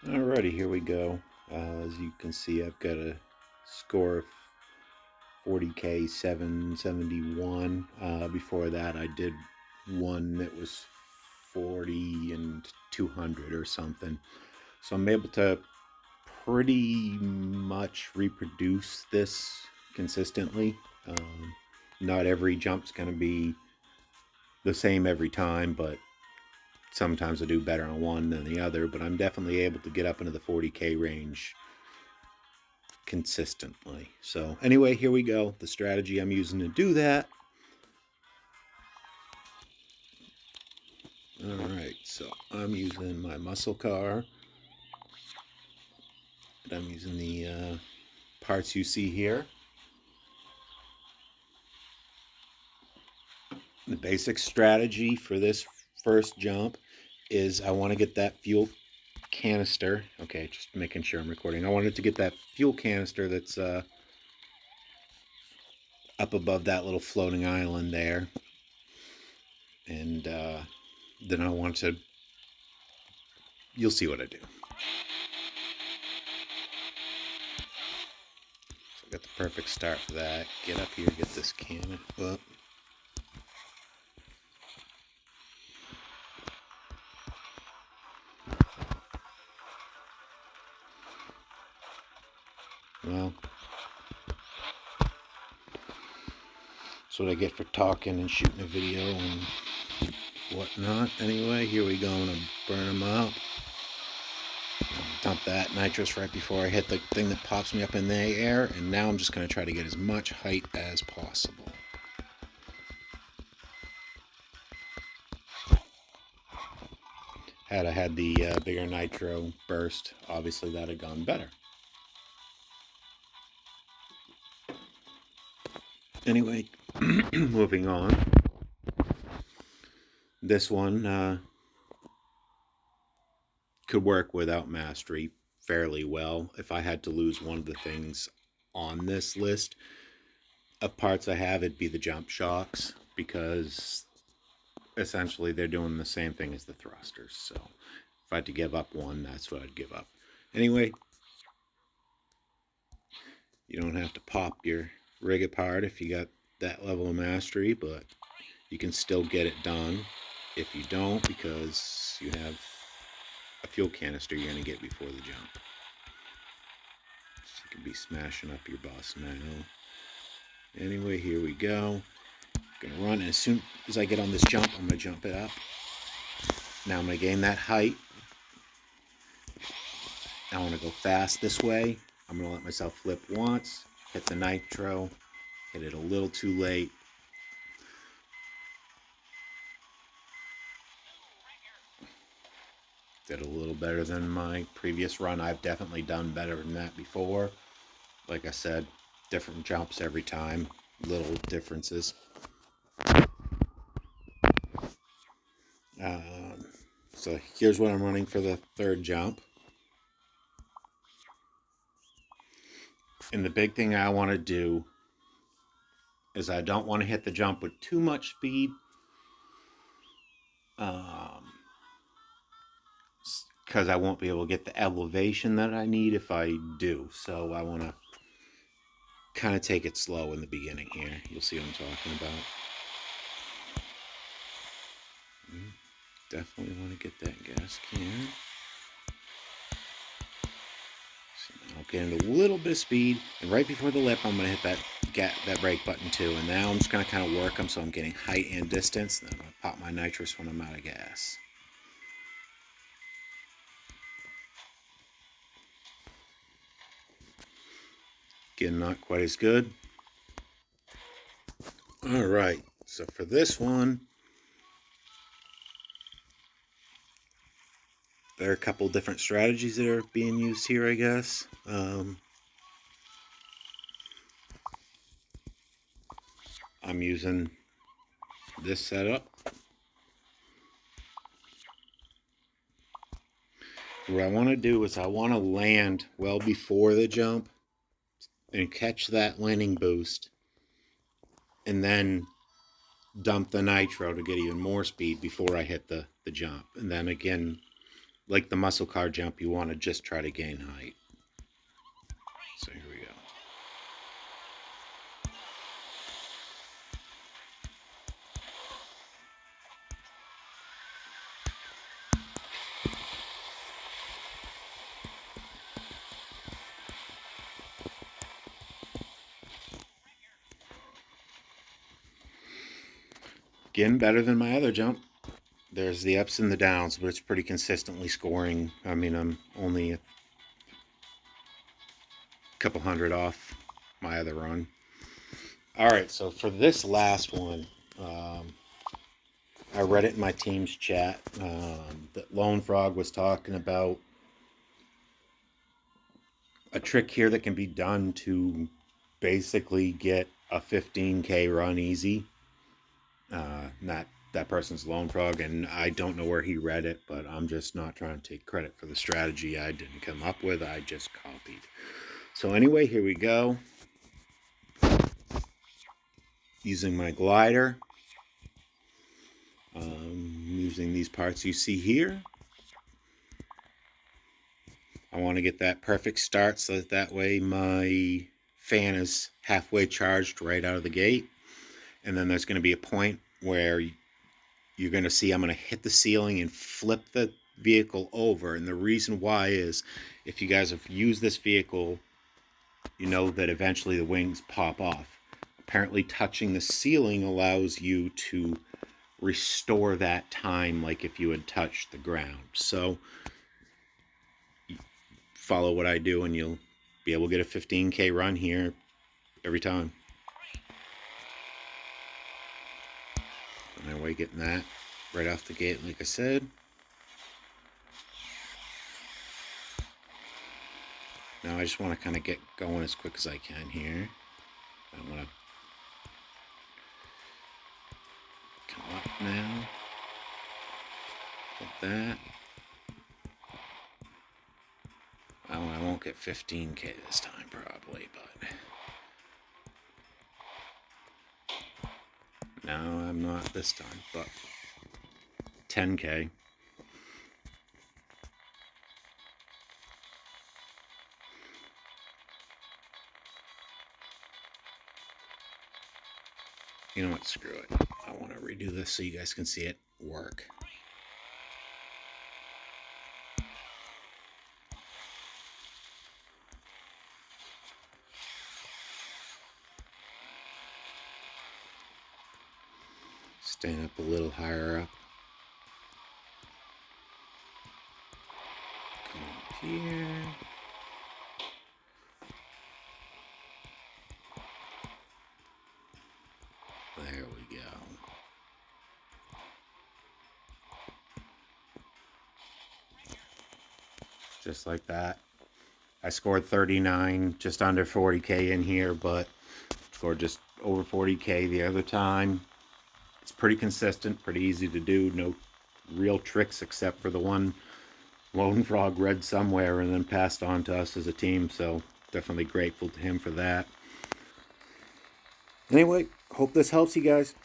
Alrighty, here we go. As you can see, I've got a score of 40K 771. Before that, I did one that was 40 and 200 or something. So I'm able to pretty much reproduce this consistently. Not every jump's going to be the same every time, but sometimes I do better on one than the other. But I'm definitely able to get up into the 40K range consistently. So anyway, here we go. The strategy I'm using to do that. All right, so I'm using my muscle car. And I'm using the parts you see here. The basic strategy for this first jump is I want to get that fuel canister. Okay, just making sure I'm recording. I wanted to get that fuel canister that's up above that little floating island there. And then I want to, you'll see what I do. So I got the perfect start for that. Get up here, get this cannon up. Well, that's what I get for talking and shooting a video and whatnot. Anyway, here we go. I'm gonna burn them up. Dump that nitrous right before I hit the thing that pops me up in the air, and now I'm just gonna try to get as much height as possible. Had I had the bigger nitro burst, obviously that had gone better. Anyway, moving on. This one could work without mastery fairly well. If I had to lose one of the things on this list of parts I have, it'd be the jump shocks, because essentially they're doing the same thing as the thrusters. So if I had to give up one, that's what I'd give up. Anyway, you don't have to pop your rig apart if you got that level of mastery, but you can still get it done. If you don't, because you have a fuel canister you're going to get before the jump. So you can be smashing up your bus now. Anyway, here we go. I'm going to run, and as soon as I get on this jump, I'm going to jump it up. Now I'm going to gain that height. I want to go fast this way. I'm going to let myself flip once, hit the nitro, hit it a little too late. Did a little better than my previous run. I've definitely done better than that before. Like I said, different jumps every time, little differences. So here's what I'm running for the third jump. And the big thing I want to do is I don't want to hit the jump with too much speed. Because I won't be able to get the elevation that I need if I do. So I want to kind of take it slow in the beginning here. You'll see what I'm talking about. Definitely want to get that gas can. So now I'll get into a little bit of speed, and right before the lip, I'm going to hit that brake button too. And now I'm just going to kind of work them so I'm getting height and distance. Then I'm going to pop my nitrous when I'm out of gas. Again, not quite as good. All right, so for this one, there are a couple different strategies that are being used here, I guess. I'm using this setup. What I want to do is I want to land well before the jump and catch that landing boost, and then dump the nitro to get even more speed before I hit the jump. And then again, like the muscle car jump, you want to just try to gain height. So here we go. Again, better than my other jump. There's the ups and the downs, but it's pretty consistently scoring. I mean, I'm only a couple hundred off my other run. All right, so for this last one, I read it in my team's chat that Lone Frog was talking about a trick here that can be done to basically get a 15K run easy. That person's Lone Frog, and I don't know where he read it, but I'm just not trying to take credit for the strategy I didn't come up with. I just copied. So anyway, here we go. Using my glider. Using these parts you see here. I want to get that perfect start so that way my fan is halfway charged right out of the gate. And then there's going to be a point where you're going to see I'm going to hit the ceiling and flip the vehicle over. And the reason why is, if you guys have used this vehicle, you know that eventually the wings pop off. Apparently touching the ceiling allows you to restore that time like if you had touched the ground. So follow what I do and you'll be able to get a 15K run here every time. And we're getting that right off the gate, like I said. Now I just want to kind of get going as quick as I can here. I want to come up now. Like that. Well, I won't get 15K this time probably, but no, I'm not this time, but 10K. You know what, screw it. I want to redo this so you guys can see it work. Stand up a little higher up. Come up here. There we go. Just like that. I scored 39, just under 40K in here, but scored just over 40K the other time. It's pretty consistent, pretty easy to do. No real tricks except for the one Lone Frog read somewhere and then passed on to us as a team. So definitely grateful to him for that. Anyway, hope this helps you guys.